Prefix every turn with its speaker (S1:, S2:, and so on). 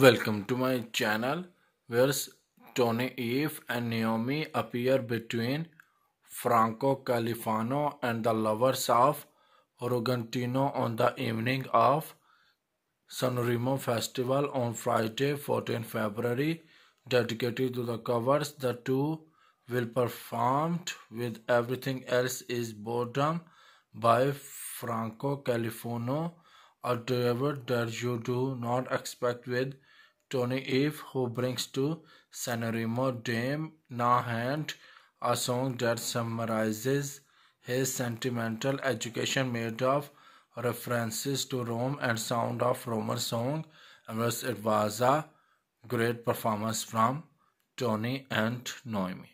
S1: Welcome to my channel where Tony Eve and Naomi appear between Franco Califano and the lovers of Argentino on the evening of Sanremo Festival on Friday, 14 February. Dedicated to the covers, the two will performed with Everything Else Is Boredom by Franco Califano, a driver that you do not expect with Tony Eve, who brings to Sanremo Dame Na Hand, a song that summarizes his sentimental education made of references to Rome and sound of Roman song. And it was a great performance from Tony and Naomi.